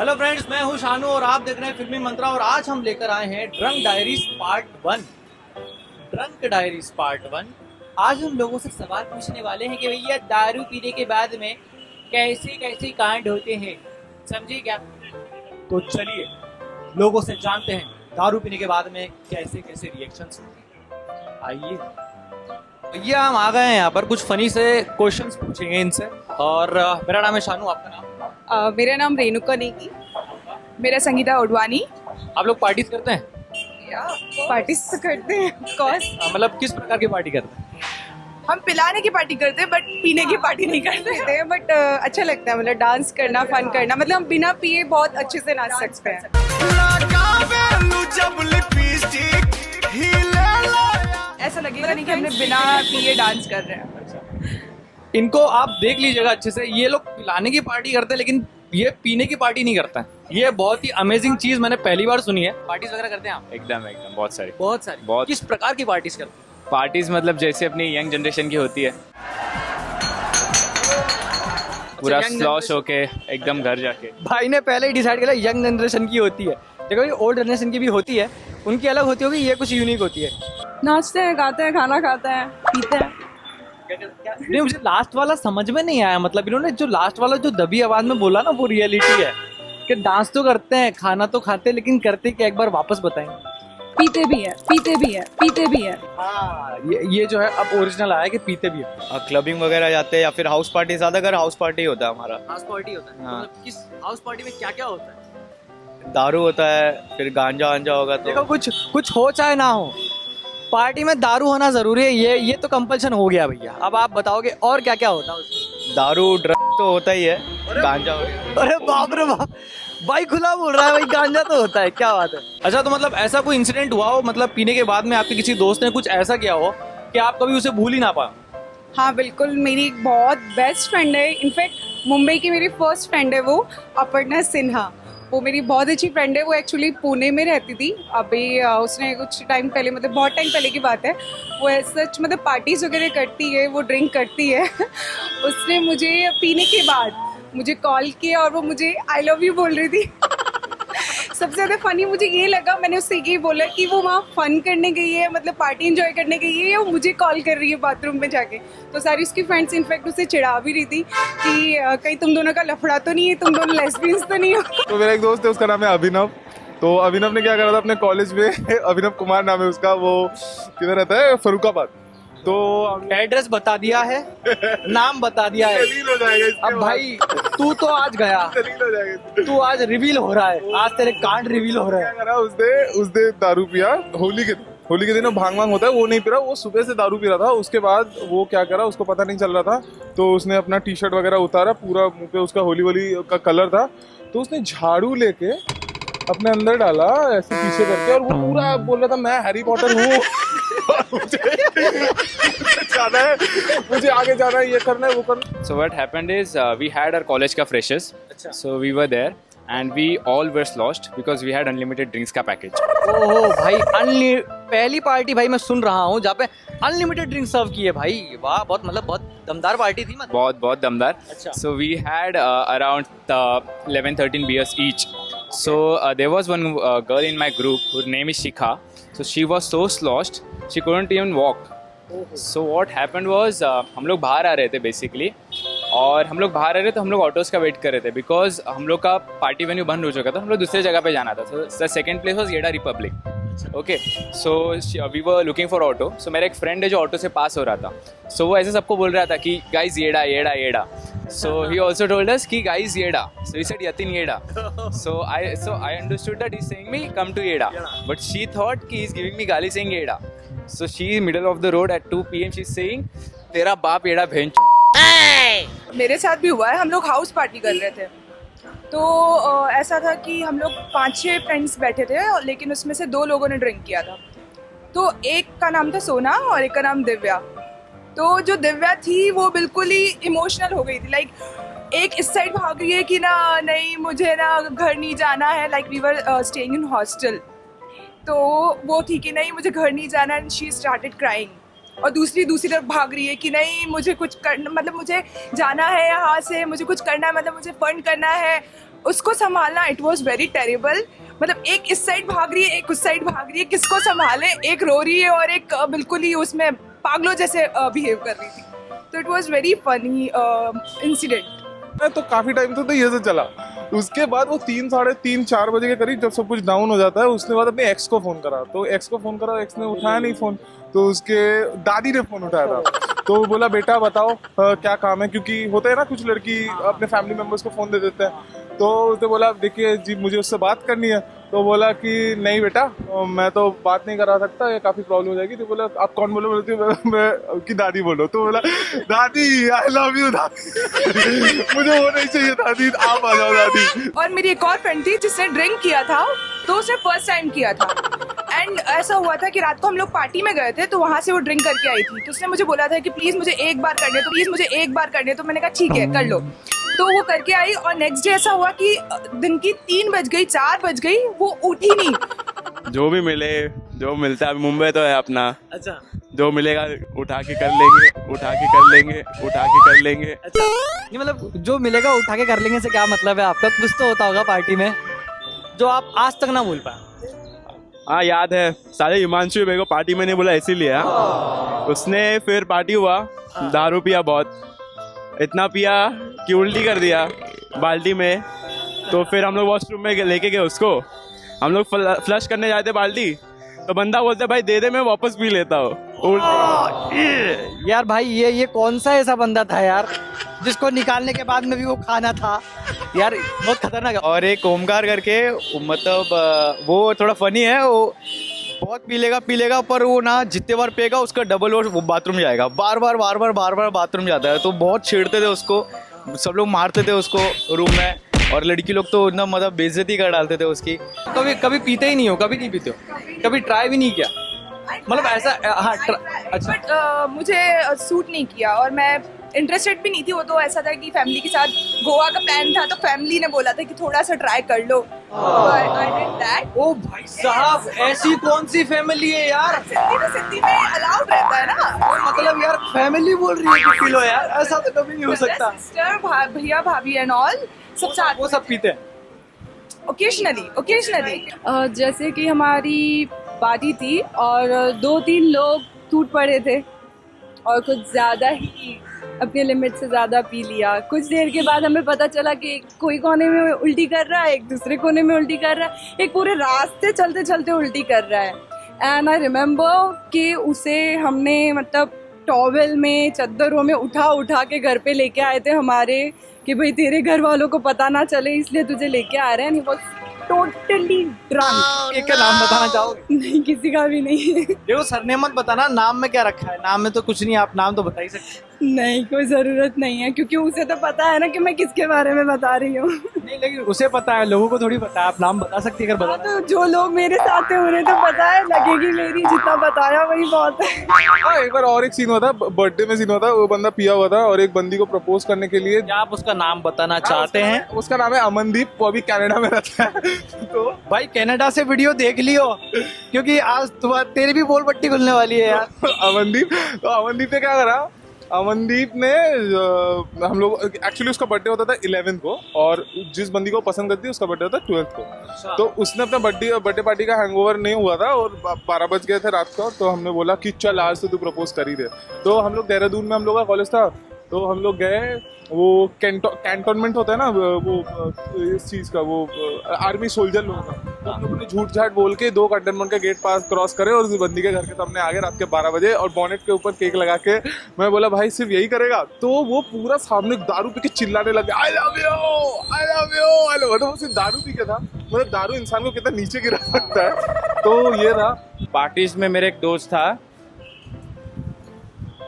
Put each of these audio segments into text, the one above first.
Hello friends, मैं हूं शानू और आप देख रहे हैं फिल्मी मंत्रा। और आज हम लेकर आए हैं drunk diaries part 1। Drunk diaries part 1। आज हम लोगों से सवाल पूछने वाले हैं कि भैया दारू पीने के बाद में कैसे कैसे कांड होते हैं, समझिए क्या? तो चलिए लोगों से जानते हैं दारू पीने के बाद में कैसे कैसे रिएक्शंस होते हैं। आइए भैया, हम आ गए हैं यहाँ पर, कुछ फनी से क्वेश्चंस पूछेंगे इनसे। और मेरा नाम है शानू, आपका नाम? मेरा नाम रेणुका नेगी। मेरा संगीता ओडवानी। आप लोग पार्टीज करते हैं? पार्टीज तो करते हैं कोर्स। मतलब किस प्रकार की पार्टी करते हैं? हम पिलाने की पार्टी करते हैं बट पीने की पार्टी नहीं करते हैं। बट अच्छा लगता है, मतलब डांस करना, फन करना। मतलब हम बिना पिए बहुत अच्छे से नाच सकते हैं। ऐसा लगेगा नहीं कि हमने बिना पिए डांस कर रहे हैं। इनको आप देख लीजिएगा अच्छे से, ये लोग पिलाने की पार्टी करते हैं लेकिन ये पीने की पार्टी नहीं करता है। ये बहुत ही अमेजिंग चीज मैंने पहली बार सुनी है। पार्टीज वगैरह करते हैं आप? एकदम बहुत सारी। बहुत। किस प्रकार की पार्टीज करते हैं? पार्टीज मतलब जैसे अपनी यंग जनरेशन की होती है, पूरा स्लॉश होके एकदम घर जाके। भाई ने पहले ही डिसाइड किया यंग जनरेशन की होती है। देखो ये ओल्ड जनरेशन की भी होती है, उनकी अलग होती होगी, ये कुछ यूनिक होती है। नाचते हैं, गाते हैं, खाना खाते हैं, पीते हैं। नहीं, मुझे लास्ट वाला समझ में नहीं आया। मतलब इन्होंने जो लास्ट वाला जो दबी आवाज में बोला ना, वो रियलिटी है कि डांस तो करते हैं, खाना तो खाते हैं, लेकिन करते क्या, एक बार वापस बताएंगे? पीते भी है, पीते भी है, पीते भी है। हाँ, ये जो है अब ओरिजिनल आया कि पीते भी है। क्लबिंग वगैरह जाते हैं या फिर हाउस पार्टी, ज्यादातर हाउस पार्टी होता है हमारा। हाउस पार्टी होता है? हाँ। मतलब किस हाउस पार्टी में क्या क्या होता है? दारू होता है, फिर गांजा वांजा होगा तो देखो कुछ हो चाहे ना हो, पार्टी में दारू होना जरूरी है। ये तो कंपल्सन हो गया भैया। अब आप बताओगे और क्या क्या होता है उसमें? दारू ड्रग तो होता ही है, गांजा हो गया। अरे बाप रे बाप, भाई खुला बोल रहा है भाई, गांजा तो होता है, क्या बात है। अच्छा, तो मतलब ऐसा कोई इंसिडेंट हुआ हो, मतलब पीने के बाद में आपके किसी दोस्त ने कुछ ऐसा किया हो कि आप कभी उसे भूल ही ना पाओ? हाँ बिल्कुल, मेरी एक बहुत बेस्ट फ्रेंड है। इनफैक्ट मुंबई की मेरी फर्स्ट फ्रेंड है वो, अपर्णा सिन्हा। वो मेरी बहुत अच्छी फ्रेंड है। वो एक्चुअली पुणे में रहती थी। अभी उसने कुछ टाइम पहले, मतलब बहुत टाइम पहले की बात है, वो सच मतलब पार्टीज वगैरह करती है, वो ड्रिंक करती है। उसने मुझे पीने के बाद मुझे कॉल किया और वो मुझे आई लव यू बोल रही थी। सबसे ज़्यादा फनी मुझे ये लगा, मैंने उससे यही बोला कि वो वहाँ फन करने गई है, मतलब पार्टी एंजॉय करने गई है, वो मुझे कॉल कर रही है बाथरूम में जाके। तो सारी उसकी फ्रेंड्स इनफैक्ट उसे चिढ़ा भी रही थी कि कहीं तुम दोनों का लफड़ा तो नहीं है, तुम दोनों लेस्बियंस तो नहीं हो। तो मेरा एक दोस्त है, उसका नाम है अभिनव। तो अभिनव ने क्या करा था अपने कॉलेज में, अभिनव कुमार नाम है उसका, वो किधर रहता है, फरुखाबाद। तो एड्रेस बता दिया है, नाम बता दिया है। दलील हो जाएगा इसके अब भाई तू तो आज गया, दलील हो जाएगा। तू आज रिवील हो रहा है, आज तेरे कांड रिवील हो रहे क्या हैं। करा उसने दारू पिया होली के दिन भांग वांग होता है, वो नहीं पी रहा, वो सुबह से दारू पी रहा था। उसके बाद वो क्या करा, उसको पता नहीं चल रहा था, तो उसने अपना टी शर्ट वगैरह उतारा, पूरा मुंह पे उसका होली का कलर था, तो उसने झाड़ू लेके अपने अंदर डाला ऐसे पीछे करके, और वो पूरा बोल रहा था मैं हैरी पॉटर हूँ। मुझे जाना है, मुझे आगे जाना है, ये करना है, वो करना। So what happened is we had our college का freshers, so we were there and we all were sloshed because we had unlimited drinks का package. ओहो भाई, पहली पार्टी भाई मैं सुन रहा हूँ जहाँ पे अनलिमिटेड ड्रिंक सर्व की है भाई। वाह, बहुत दमदार पार्टी थी। मतलब बहुत दमदार। अच्छा। So we had around 11-13 beers each. So there was one girl in my group, her name is Shikha. So she was so sloshed, she couldn't even walk. So what happened was हम लोग बाहर आ रहे थे basically, और हम लोग बाहर आ रहे थे तो हम लोग ऑटोज़ का वेट कर रहे थे बिकॉज हम लोग का पार्टी वेन्यू बंद हो चुका था, हम लोग दूसरे जगह पे जाना था। So the second place was येड़ा republic. Okay, so we were looking for auto. सो मेरा एक फ्रेंड है जो ऑटो से पास हो रहा था, सो वो ऐसे सबको बोल रहा था कि guys Yeda. So he also told us कि guys Yeda, so he said Yatin Yeda. So I understood that he's saying me come to Yeda, but she thought कि he's giving me गाली saying येड़ा. So she middle of the road at 2 PM she's saying तेरा बाप येड़ा भेंच। मेरे साथ भी हुआ है। हम लोग हाउस पार्टी कर रहे थे, तो ऐसा था कि हम लोग 5-6 फ्रेंड्स बैठे थे, लेकिन उसमें से 2 लोगों ने ड्रिंक किया था। तो एक का नाम था सोना और एक का नाम दिव्या। तो जो दिव्या थी वो बिल्कुल ही इमोशनल हो गई थी। लाइक एक इस साइड भाग रही है कि ना नहीं मुझे ना घर नहीं जाना है, like we were staying in hostel. तो वो थी कि नहीं मुझे घर नहीं जाना, एंड शी स्टार्टेड क्राइंग। और दूसरी तरफ भाग रही है कि नहीं मुझे कुछ करना, मतलब मुझे जाना है यहाँ से, मुझे कुछ करना है, मतलब मुझे फंड करना है। उसको संभालना इट वॉज वेरी टेरिबल। मतलब एक इस साइड भाग रही है, एक उस साइड भाग रही है, किसको संभाले, एक रो रही है और एक बिल्कुल ही उसमें पागलों जैसे बिहेव कर रही थी। तो it was very funny incident. तो काफी टाइम तो ये से चला। उसके बाद वो 3, साढ़े 3, 4 बजे के करीब जब सब कुछ डाउन हो जाता है, उसके बाद अपने एक्स को फोन करा। तो एक्स को फोन करा, एक्स ने उठाया नहीं फोन, तो उसके दादी ने फोन उठाया था। तो वो बोला बेटा बताओ क्या काम है, क्योंकि होता है ना कुछ लड़की अपने फैमिली मेंबर्स को फोन दे देते हैं। तो उसने बोला देखिए जी मुझे उससे बात करनी है। तो बोला कि नहीं बेटा मैं तो बात नहीं करा सकता, ये काफी प्रॉब्लम हो जाएगी। तो बोला आप कौन बोलो? बोलती मैं की दादी बोलो। तो बोला दादी आई लव यू दादी मुझे वो नहीं चाहिए दादी, आप आ जाओ दादी। और मेरी एक और फ्रेंड थी जिसने ड्रिंक किया था, तो उसने फर्स्ट टाइम किया था। एंड ऐसा हुआ था कि रात को हम लोग पार्टी में गए थे, तो वहाँ से वो ड्रिंक करके आई थी। तो उसने मुझे बोला था कि प्लीज मुझे एक बार करने दो, प्लीज मुझे एक बार करने। तो मैंने कहा ठीक है कर लो। तो वो करके आई और नेक्स्ट डे ऐसा हुआ कि दिन की 3 बज गई, 4 बज गई, वो उठी नहीं। जो भी मिले, जो मिलता है मुंबई तो है अपना। अच्छा जो मिलेगा उठा के कर लेंगे, उठा के कर लेंगे, उठा के कर लेंगे। अच्छा, ये मतलब जो मिलेगा उठा के कर लेंगे से क्या मतलब है आपका? कुछ तो होता होगा पार्टी में जो आप आज तक ना भूल पाए। हाँ याद है, साले हिमांशु मेरे को पार्टी में नहीं बोला इसीलिए। उसने फिर पार्टी हुआ, दारू पिया बहुत, इतना पिया कि उल्टी कर दिया बाल्टी में। तो फिर हम लोग वॉशरूम में लेके गए उसको, हम लोग फ्लश करने जाते बाल्टी, तो बंदा बोलते भाई दे दे मैं वापस पी लेता हूँ। यार भाई ये कौन सा ऐसा बंदा था यार जिसको निकालने के बाद में भी वो खाना था यार? बहुत खतरनाक है। और एक ओमकार करके, मतलब वो थोड़ा फनी है, वो बहुत पी लेगा पर वो ना जितने बार पिएगा उसका डबल और वो बाथरूम जाएगा, बार बार बाथरूम जाता है। तो बहुत छेड़ते थे उसको, सब लोग मारते थे उसको रूम में, और लड़की लोग तो ना मतलब बेइज्जती कर डालते थे उसकी। कभी पीते ही नहीं हो? कभी नहीं पीते हो? कभी ट्राई भी नहीं किया? मतलब ऐसा हाँ अच्छा। बट मुझे सूट नहीं किया और मैं इंटरेस्टेड भी नहीं थी। वो तो ऐसा था कि फैमिली के साथ गोवा का प्लान था, तो फैमिली ने बोला था कि थोड़ा सा ट्राई कर लो। I did that. ओ भाई साहब, ऐसी कौन सी फैमिली है यार? सिद्धि में अलाउड रहता है ना। मतलब यार फैमिली बोल रही है कि पी लो यार, ऐसा तो कभी नहीं हो सकता। सिस्टर, भैया, भाभी एंड ऑल सब साथ, वो सब पीते हैं ओकेजनली। जैसे कि हमारी पार्टी थी और 2-3 लोग टूट पड़े थे और कुछ ज़्यादा ही अपने लिमिट से ज़्यादा पी लिया। कुछ देर के बाद हमें पता चला कि कोई कोने में उल्टी कर रहा है, एक दूसरे कोने में उल्टी कर रहा है, एक पूरे रास्ते चलते चलते उल्टी कर रहा है। एंड आई रिमेम्बर कि उसे हमने मतलब टॉवेल में, चद्दरों में उठा के घर पे लेके आए थे हमारे, कि भाई तेरे घर वालों को पता ना चले इसलिए तुझे लेके आ रहे हैं। वो टोटली ड्रंक। एक का नाम बताना चाहोगे? नहीं, किसी का भी नहीं। देखो सरनेम मत बताना, नाम में क्या रखा है? नाम में तो कुछ नहीं, आप नाम तो बता ही सकते। नहीं, कोई जरूरत नहीं है, क्योंकि उसे तो पता है ना कि मैं किसके बारे में बता रही हूँ। नहीं लेकिन उसे पता है, लोगों को थोड़ी पता है। आप नाम बता सकती है अगर बताना। तो जो लोग मेरे साथ थे उन्हें तो पता है, लगेगी मेरी, जितना बताया वही बहुत है। हाँ एक बार और एक सीन हुआ था, बर्थडे में सीन हुआ था। वो बंदा पिया हुआ था और एक बंदी को प्रपोज करने के लिए, क्या आप उसका नाम बताना चाहते हैं? उसका नाम है अमनदीप, वो अभी कनाडा में रहता है। तो भाई कनाडा से वीडियो देख लियो, क्योंकि आज तेरी भी बोल पट्टी खुलने वाली है यार। अमनदीप ने क्या करा, अमनदीप ने हम लोग एक्चुअली उसका बर्थडे होता था 11th को, और जिस बंदी को पसंद करती है उसका बर्थडे होता है 12th को। तो उसने अपना बर्थडे पार्टी का हैंगओवर नहीं हुआ था और 12 बज गए थे रात को। तो हमने बोला कि चल आज से तू प्रपोज कर ही दे। तो हम लोग देहरादून में हम लोग का कॉलेज था, तो हम लोग गए, वो कैंटोनमेंट होता है ना वो इस चीज़ का, वो आर्मी सोल्जर लोगों का। तो हम लोगों ने झूठ झाट बोल के 2 कैंटोनमेंट का गेट पास क्रॉस करे और उस बंदी के घर के सामने आ गए रात के 12 बजे, और बोनेट के ऊपर केक लगा के मैं बोला भाई सिर्फ यही करेगा? तो वो पूरा सामने दारू पी के चिल्लाने लगे, I love you I love you I love. मतलब वो सिर्फ दारू पी के था, मतलब दारू इंसान को कितना नीचे गिरा सकता है। तो ये था। पार्टीज में मेरे एक दोस्त था,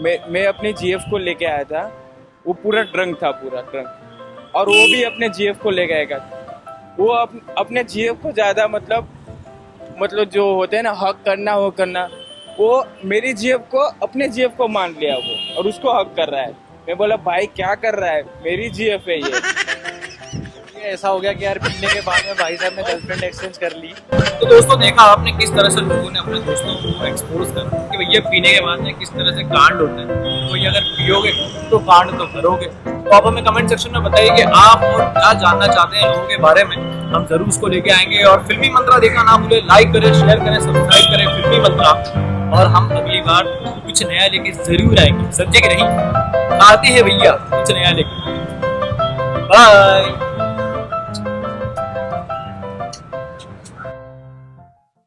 मैं अपने जीएफ को लेके आया था, वो पूरा ड्रंक था, पूरा ड्रंक, और वो भी अपने जीएफ को लेके आएगा। वो अपने जीएफ को ज़्यादा मतलब जो होते हैं ना हक करना, वो करना, वो मेरी जीएफ को अपने जीएफ को मान लिया वो, और उसको हक कर रहा है। मैं बोला भाई क्या कर रहा है, मेरी जीएफ है ये। ऐसा हो गया कि यार पीने के बाद में भाई साहब ने गर्लफ्रेंड एक्सचेंज कर ली। तो दोस्तों देखा आपने किस तरह से लोगों ने अपने दोस्तों को एक्सपोज कर कि भैया पीने के बाद में किस तरह से कांड होते हैं। तो ये अगर पियोगे तो कांड तो करोगे। तो आप हमें कमेंट सेक्शन में बताइए कि आप और क्या जानना चाहते हैं लोगों के बारे में, हम जरूर उसको लेके आएंगे। और फिल्मी मंत्रा देखना ना भूले, लाइक करें, शेयर करें, सब्सक्राइब करें फिल्मी मंत्रा। और हम अगली बार कुछ नया लेके जरूर आएंगे, समझे कि नहीं? आते हैं भैया कुछ नया लेके। बाय।